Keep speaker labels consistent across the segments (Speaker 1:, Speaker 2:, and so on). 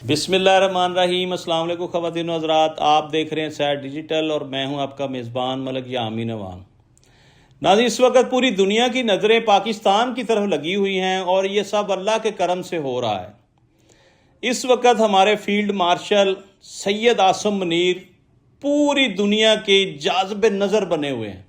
Speaker 1: بسم اللہ الرحمن الرحیم۔ السلام علیکم خواتین و حضرات، آپ دیکھ رہے ہیں سیٹ ڈیجیٹل اور میں ہوں آپ کا میزبان ملک یامی نوان۔ ناظرین، اس وقت پوری دنیا کی نظریں پاکستان کی طرف لگی ہوئی ہیں اور یہ سب اللہ کے کرم سے ہو رہا ہے۔ اس وقت ہمارے فیلڈ مارشل سید عاصم منیر پوری دنیا کے جاذب نظر بنے ہوئے ہیں،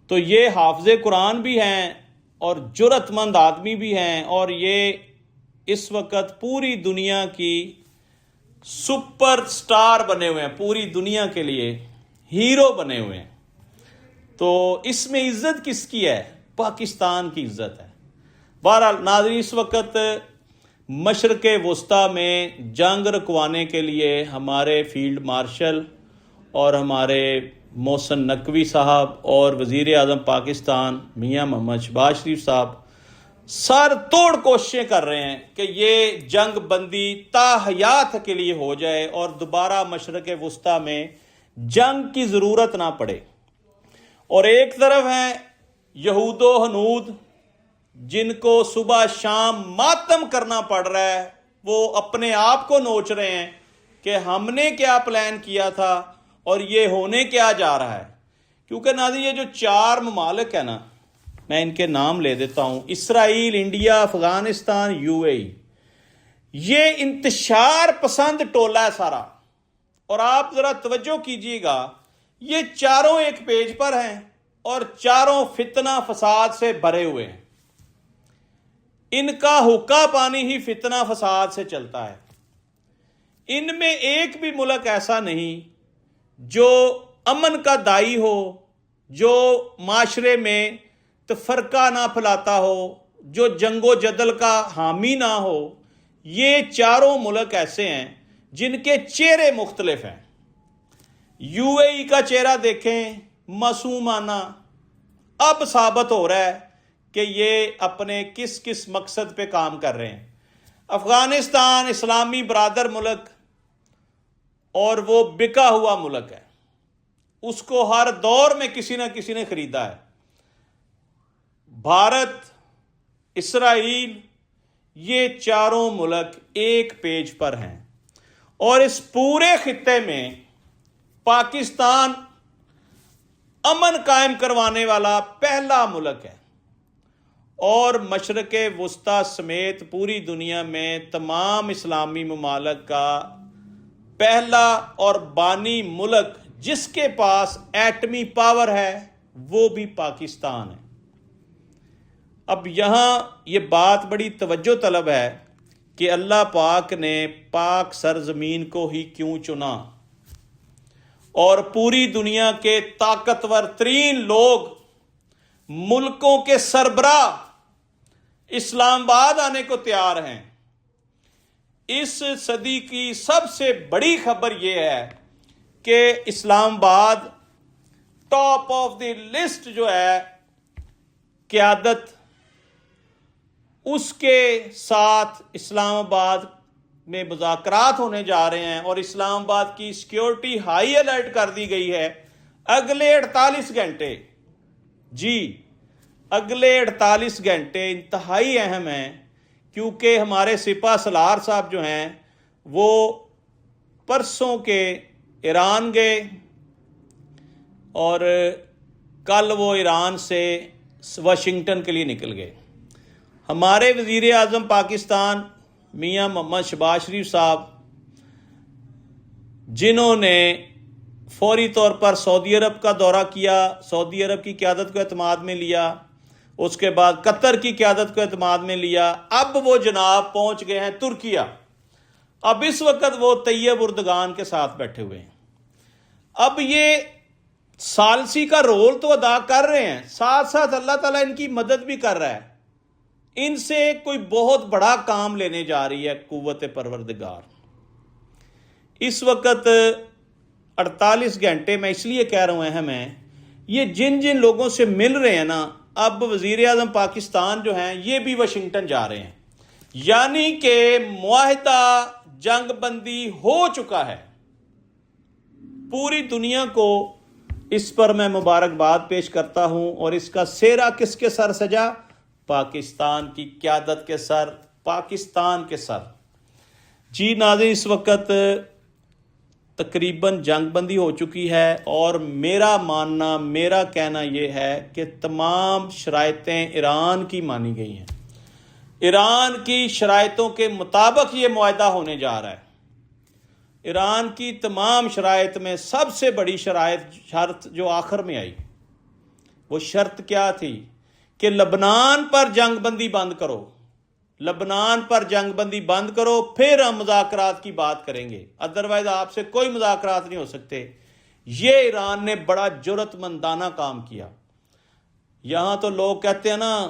Speaker 1: تو یہ حافظ قرآن بھی ہیں اور جرأت مند آدمی بھی ہیں، اور یہ اس وقت پوری دنیا کی سپر سٹار بنے ہوئے ہیں، پوری دنیا کے لیے ہیرو بنے ہوئے ہیں۔ تو اس میں عزت کس کی ہے؟ پاکستان کی عزت ہے۔ بہرحال ناظرین، اس وقت مشرق وسطیٰ میں جنگ رکوانے کے لیے ہمارے فیلڈ مارشل اور ہمارے محسن نقوی صاحب اور وزیر اعظم پاکستان میاں محمد شہباز شریف صاحب سر توڑ کوششیں کر رہے ہیں کہ یہ جنگ بندی تا حیات کے لیے ہو جائے اور دوبارہ مشرق وسطیٰ میں جنگ کی ضرورت نہ پڑے۔ اور ایک طرف ہیں یہود و ہنود جن کو صبح شام ماتم کرنا پڑ رہا ہے، وہ اپنے آپ کو نوچ رہے ہیں کہ ہم نے کیا پلان کیا تھا اور یہ ہونے کیا جا رہا ہے۔ کیونکہ ناظرین، یہ جو 4 ممالک ہیں نا، میں ان کے نام لے دیتا ہوں: اسرائیل، انڈیا، افغانستان، UAE، یہ انتشار پسند ٹولہ ہے سارا۔ اور آپ ذرا توجہ کیجئے گا، یہ چاروں ایک پیج پر ہیں اور چاروں فتنہ فساد سے بھرے ہوئے ہیں۔ ان کا حقہ پانی ہی فتنہ فساد سے چلتا ہے۔ ان میں ایک بھی ملک ایسا نہیں جو امن کا دائی ہو، جو معاشرے میں تفرقہ نہ پھیلاتا ہو، جو جنگ و جدل کا حامی نہ ہو۔ یہ چاروں ملک ایسے ہیں جن کے چہرے مختلف ہیں۔ UAE کا چہرہ دیکھیں، معصومانہ، اب ثابت ہو رہا ہے کہ یہ اپنے کس کس مقصد پہ کام کر رہے ہیں۔ افغانستان اسلامی برادر ملک اور وہ بکا ہوا ملک ہے، اس کو ہر دور میں کسی نہ کسی نے خریدا ہے۔ بھارت، اسرائیل، یہ چاروں ملک ایک پیج پر ہیں، اور اس پورے خطے میں پاکستان امن قائم کروانے والا پہلا ملک ہے، اور مشرق وسطیٰ سمیت پوری دنیا میں تمام اسلامی ممالک کا پہلا اور بانی ملک جس کے پاس ایٹمی پاور ہے وہ بھی پاکستان ہے۔ اب یہاں یہ بات بڑی توجہ طلب ہے کہ اللہ پاک نے پاک سرزمین کو ہی کیوں چنا، اور پوری دنیا کے طاقتور ترین لوگ، ملکوں کے سربراہ اسلام آباد آنے کو تیار ہیں۔ اس صدی کی سب سے بڑی خبر یہ ہے کہ اسلام آباد ٹاپ آف دی لسٹ جو ہے قیادت، اس کے ساتھ اسلام آباد میں مذاکرات ہونے جا رہے ہیں، اور اسلام آباد کی سیکیورٹی ہائی الرٹ کر دی گئی ہے اگلے 48 گھنٹے۔ جی، اگلے 48 گھنٹے انتہائی اہم ہیں، کیونکہ ہمارے سپہ سالار صاحب جو ہیں وہ پرسوں کے ایران گئے، اور کل وہ ایران سے واشنگٹن کے لیے نکل گئے۔ ہمارے وزیر اعظم پاکستان میاں محمد شہباز شریف صاحب، جنہوں نے فوری طور پر سعودی عرب کا دورہ کیا، سعودی عرب کی قیادت کو اعتماد میں لیا، اس کے بعد قطر کی قیادت کو اعتماد میں لیا، اب وہ جناب پہنچ گئے ہیں ترکیہ۔ اب اس وقت وہ طیب اردگان کے ساتھ بیٹھے ہوئے ہیں۔ اب یہ ثالثی کا رول تو ادا کر رہے ہیں، ساتھ ساتھ اللہ تعالیٰ ان کی مدد بھی کر رہا ہے۔ ان سے کوئی بہت بڑا کام لینے جا رہی ہے قوت پروردگار۔ اس وقت 48 گھنٹے میں اس لیے کہہ رہا ہوں اہم ہیں، یہ جن جن لوگوں سے مل رہے ہیں نا، اب وزیر اعظم پاکستان جو ہیں یہ بھی واشنگٹن جا رہے ہیں، یعنی کہ معاہدہ جنگ بندی ہو چکا ہے۔ پوری دنیا کو اس پر میں مبارکباد پیش کرتا ہوں، اور اس کا سہرا کس کے سر سجا؟ پاکستان کی قیادت کے سر، پاکستان کے سر۔ جی ناظرین، اس وقت تقریباً جنگ بندی ہو چکی ہے اور میرا کہنا یہ ہے کہ تمام شرائطیں ایران کی مانی گئی ہیں۔ ایران کی شرائطوں کے مطابق یہ معاہدہ ہونے جا رہا ہے۔ ایران کی تمام شرائط میں سب سے بڑی شرط جو آخر میں آئی، وہ شرط کیا تھی کہ لبنان پر جنگ بندی بند کرو، لبنان پر جنگ بندی بند کرو، پھر ہم مذاکرات کی بات کریں گے، ادروائز آپ سے کوئی مذاکرات نہیں ہو سکتے۔ یہ ایران نے بڑا جرأت مندانہ کام کیا۔ یہاں تو لوگ کہتے ہیں نا،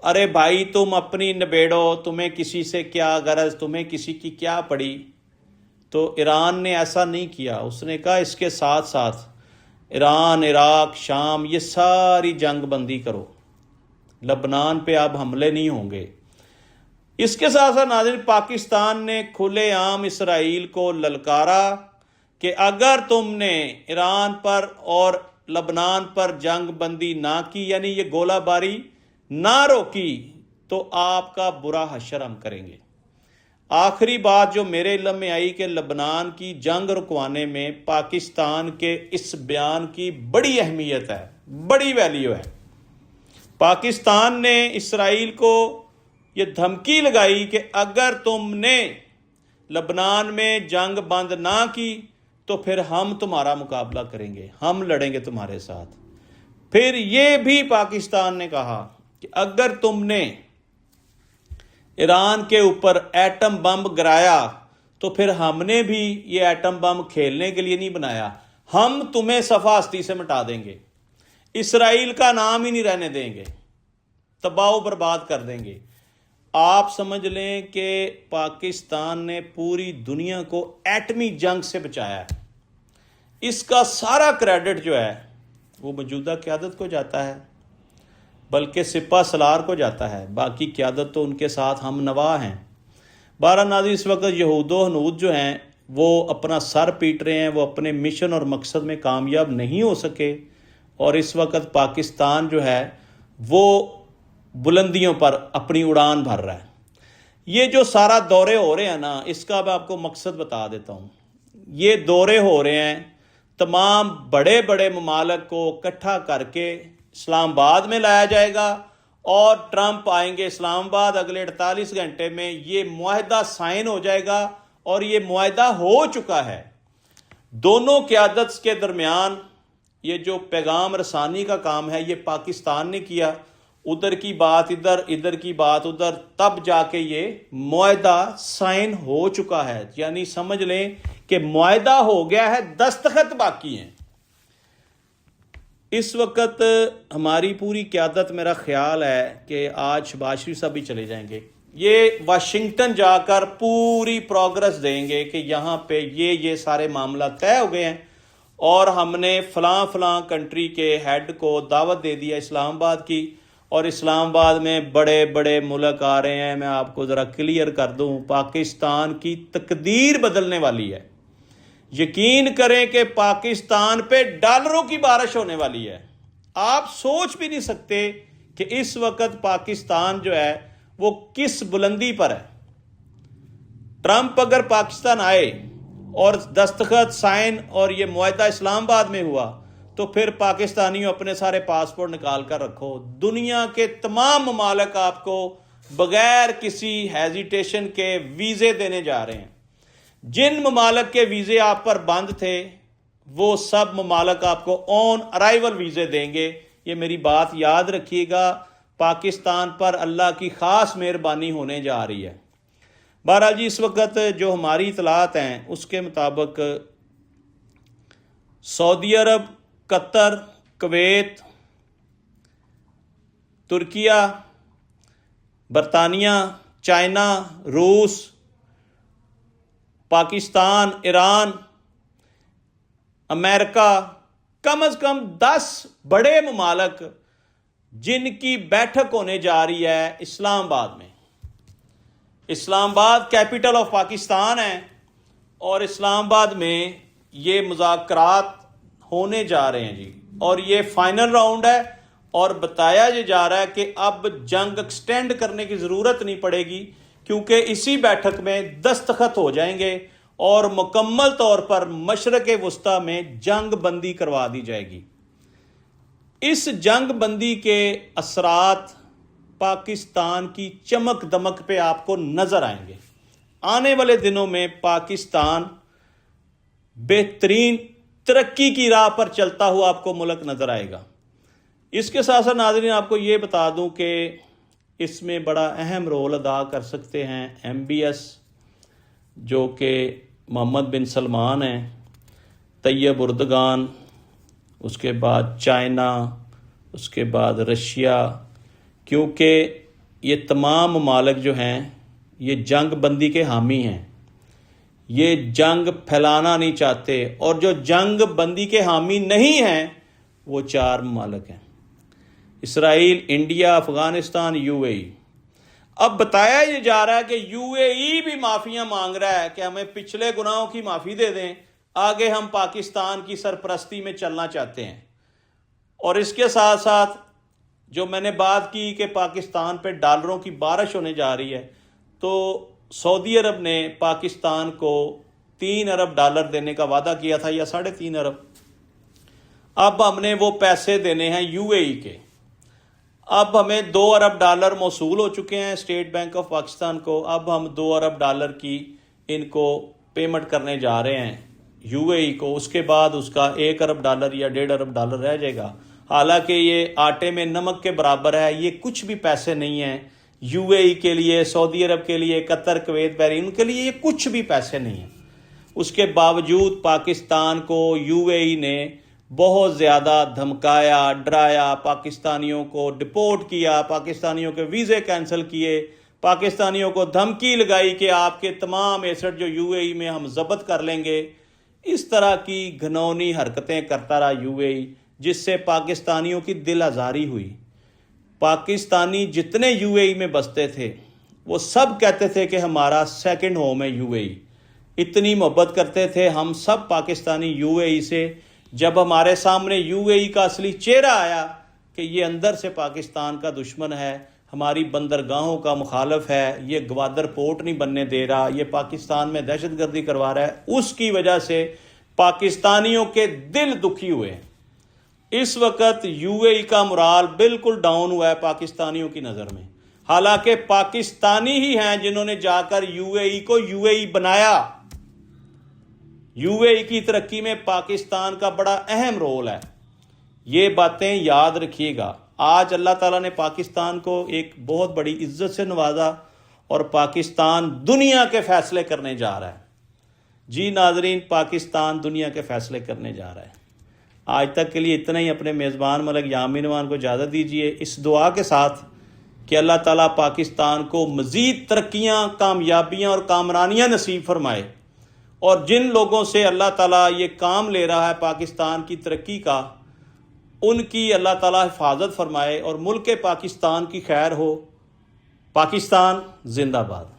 Speaker 1: ارے بھائی تم اپنی نبیڑو، تمہیں کسی سے کیا غرض، تمہیں کسی کی کیا پڑی۔ تو ایران نے ایسا نہیں کیا، اس نے کہا اس کے ساتھ ساتھ ایران، عراق، شام، یہ ساری جنگ بندی کرو، لبنان پہ اب حملے نہیں ہوں گے۔ اس کے ساتھ ساتھ ناظرین، پاکستان نے کھلے عام اسرائیل کو للکارا کہ اگر تم نے ایران پر اور لبنان پر جنگ بندی نہ کی، یعنی یہ گولہ باری نہ روکی، تو آپ کا برا حشر ہم کریں گے۔ آخری بات جو میرے علم میں آئی کہ لبنان کی جنگ رکوانے میں پاکستان کے اس بیان کی بڑی اہمیت ہے، بڑی ویلیو ہے۔ پاکستان نے اسرائیل کو یہ دھمکی لگائی کہ اگر تم نے لبنان میں جنگ بند نہ کی تو پھر ہم تمہارا مقابلہ کریں گے، ہم لڑیں گے تمہارے ساتھ۔ پھر یہ بھی پاکستان نے کہا کہ اگر تم نے ایران کے اوپر ایٹم بم گرایا تو پھر ہم نے بھی یہ ایٹم بم کھیلنے کے لیے نہیں بنایا، ہم تمہیں صفحہ ہستی سے مٹا دیں گے، اسرائیل کا نام ہی نہیں رہنے دیں گے، تباہ و برباد کر دیں گے۔ آپ سمجھ لیں کہ پاکستان نے پوری دنیا کو ایٹمی جنگ سے بچایا ہے۔ اس کا سارا کریڈٹ جو ہے وہ موجودہ قیادت کو جاتا ہے، بلکہ سپہ سالار کو جاتا ہے، باقی قیادت تو ان کے ساتھ ہم نوا ہیں۔ بارہ ناظرین، اس وقت یہود و ہنود جو ہیں وہ اپنا سر پیٹ رہے ہیں، وہ اپنے مشن اور مقصد میں کامیاب نہیں ہو سکے، اور اس وقت پاکستان جو ہے وہ بلندیوں پر اپنی اڑان بھر رہا ہے۔ یہ جو سارا دورے ہو رہے ہیں نا، اس کا میں آپ کو مقصد بتا دیتا ہوں۔ یہ دورے ہو رہے ہیں تمام بڑے بڑے ممالک کو اکٹھا کر کے اسلام آباد میں لایا جائے گا، اور ٹرمپ آئیں گے اسلام آباد، اگلے 48 گھنٹے میں یہ معاہدہ سائن ہو جائے گا، اور یہ معاہدہ ہو چکا ہے۔ دونوں قیادت کے درمیان یہ جو پیغام رسانی کا کام ہے یہ پاکستان نے کیا، ادھر کی بات ادھر، ادھر کی بات ادھر، تب جا کے یہ معاہدہ سائن ہو چکا ہے۔ یعنی سمجھ لیں کہ معاہدہ ہو گیا ہے، دستخط باقی ہیں۔ اس وقت ہماری پوری قیادت، میرا خیال ہے کہ آج شہباز شریف صاحب بھی چلے جائیں گے، یہ واشنگٹن جا کر پوری پروگرس دیں گے کہ یہاں پہ یہ سارے معاملات طے ہو گئے ہیں، اور ہم نے فلاں فلاں کنٹری کے ہیڈ کو دعوت دے دیا اسلام آباد کی، اور اسلام آباد میں بڑے بڑے ملک آ رہے ہیں۔ میں آپ کو ذرا کلیئر کر دوں، پاکستان کی تقدیر بدلنے والی ہے۔ یقین کریں کہ پاکستان پہ ڈالروں کی بارش ہونے والی ہے۔ آپ سوچ بھی نہیں سکتے کہ اس وقت پاکستان جو ہے وہ کس بلندی پر ہے۔ ٹرمپ اگر پاکستان آئے اور دستخط سائن اور یہ معاہدہ اسلام آباد میں ہوا تو پھر پاکستانیوں اپنے سارے پاسپورٹ نکال کر رکھو، دنیا کے تمام ممالک آپ کو بغیر کسی ہیزیٹیشن کے ویزے دینے جا رہے ہیں۔ جن ممالک کے ویزے آپ پر بند تھے وہ سب ممالک آپ کو آن ارائیول ویزے دیں گے۔ یہ میری بات یاد رکھیے گا، پاکستان پر اللہ کی خاص مہربانی ہونے جا رہی ہے۔ بہرحال جی، اس وقت جو ہماری اطلاعات ہیں اس کے مطابق سعودی عرب، قطر، کویت، ترکیہ، برطانیہ، چائنا، روس، پاکستان، ایران، امریکہ، کم از کم 10 بڑے ممالک جن کی بیٹھک ہونے جا رہی ہے اسلام آباد میں۔ اسلام آباد کیپٹل آف پاکستان ہے، اور اسلام آباد میں یہ مذاکرات ہونے جا رہے ہیں جی، اور یہ فائنل راؤنڈ ہے، اور بتایا یہ جا رہا ہے کہ اب جنگ ایکسٹینڈ کرنے کی ضرورت نہیں پڑے گی، کیونکہ اسی بیٹھک میں دستخط ہو جائیں گے اور مکمل طور پر مشرق وسطیٰ میں جنگ بندی کروا دی جائے گی۔ اس جنگ بندی کے اثرات پاکستان کی چمک دمک پہ آپ کو نظر آئیں گے۔ آنے والے دنوں میں پاکستان بہترین ترقی کی راہ پر چلتا ہوا آپ کو ملک نظر آئے گا۔ اس کے ساتھ ساتھ ناظرین آپ کو یہ بتا دوں کہ اس میں بڑا اہم رول ادا کر سکتے ہیں MBS، جو کہ محمد بن سلمان ہیں، طیب اردگان، اس کے بعد چائنا، اس کے بعد رشیا، کیونکہ یہ تمام ممالک جو ہیں یہ جنگ بندی کے حامی ہیں، یہ جنگ پھیلانا نہیں چاہتے، اور جو جنگ بندی کے حامی نہیں ہیں وہ 4 ممالک ہیں: اسرائیل، انڈیا، افغانستان، UAE۔ اب بتایا یہ جا رہا ہے کہ UAE بھی معافیاں مانگ رہا ہے کہ ہمیں پچھلے گناہوں کی معافی دے دیں، آگے ہم پاکستان کی سرپرستی میں چلنا چاہتے ہیں۔ اور اس کے ساتھ ساتھ جو میں نے بات کی کہ پاکستان پہ ڈالروں کی بارش ہونے جا رہی ہے، تو سعودی عرب نے پاکستان کو $3 ارب دینے کا وعدہ کیا تھا، یا $3.5 ارب۔ اب ہم نے وہ پیسے دینے ہیں UAE کے۔ اب ہمیں $2 ارب موصول ہو چکے ہیں اسٹیٹ بینک آف پاکستان کو۔ اب ہم $2 ارب کی ان کو پیمنٹ کرنے جا رہے ہیں UAE کو۔ اس کے بعد اس کا $1 ارب یا $1.5 ارب رہ جائے گا۔ حالانکہ یہ آٹے میں نمک کے برابر ہے، یہ کچھ بھی پیسے نہیں ہیں UAE کے لیے، سعودی عرب کے لیے، قطر، کویت، بحرین، ان کے لیے یہ کچھ بھی پیسے نہیں ہیں۔ اس کے باوجود پاکستان کو UAE نے بہت زیادہ دھمکایا، ڈرایا، پاکستانیوں کو ڈپورٹ کیا، پاکستانیوں کے ویزے کینسل کیے، پاکستانیوں کو دھمکی لگائی کہ آپ کے تمام ایسٹ جو UAE میں ہم ضبط کر لیں گے۔ اس طرح کی گھنونی حرکتیں کرتا رہا UAE، جس سے پاکستانیوں کی دل آزاری ہوئی۔ پاکستانی جتنے UAE میں بستے تھے وہ سب کہتے تھے کہ ہمارا سیکنڈ ہوم ہے UAE۔ اتنی محبت کرتے تھے ہم سب پاکستانی UAE سے۔ جب ہمارے سامنے UAE کا اصلی چہرہ آیا کہ یہ اندر سے پاکستان کا دشمن ہے، ہماری بندرگاہوں کا مخالف ہے، یہ گوادر پورٹ نہیں بننے دے رہا، یہ پاکستان میں دہشت گردی کروا رہا ہے، اس کی وجہ سے پاکستانیوں کے دل دکھی ہوئے۔ اس وقت UAE کا morale بالکل ڈاؤن ہوا ہے پاکستانیوں کی نظر میں، حالانکہ پاکستانی ہی ہیں جنہوں نے جا کر UAE کو UAE بنایا۔ UAE کی ترقی میں پاکستان کا بڑا اہم رول ہے، یہ باتیں یاد رکھیے گا۔ آج اللہ تعالیٰ نے پاکستان کو ایک بہت بڑی عزت سے نوازا اور پاکستان دنیا کے فیصلے کرنے جا رہا ہے۔ جی ناظرین، پاکستان دنیا کے فیصلے کرنے جا رہا ہے۔ آج تک کے لیے اتنا ہی۔ اپنے میزبان ملک یامین نوان کو اجازت دیجیے، اس دعا کے ساتھ کہ اللہ تعالیٰ پاکستان کو مزید ترقیاں، کامیابیاں اور کامرانیاں نصیب فرمائے، اور جن لوگوں سے اللہ تعالیٰ یہ کام لے رہا ہے پاکستان کی ترقی کا، ان کی اللہ تعالیٰ حفاظت فرمائے اور ملک پاکستان کی خیر ہو۔ پاکستان زندہ باد۔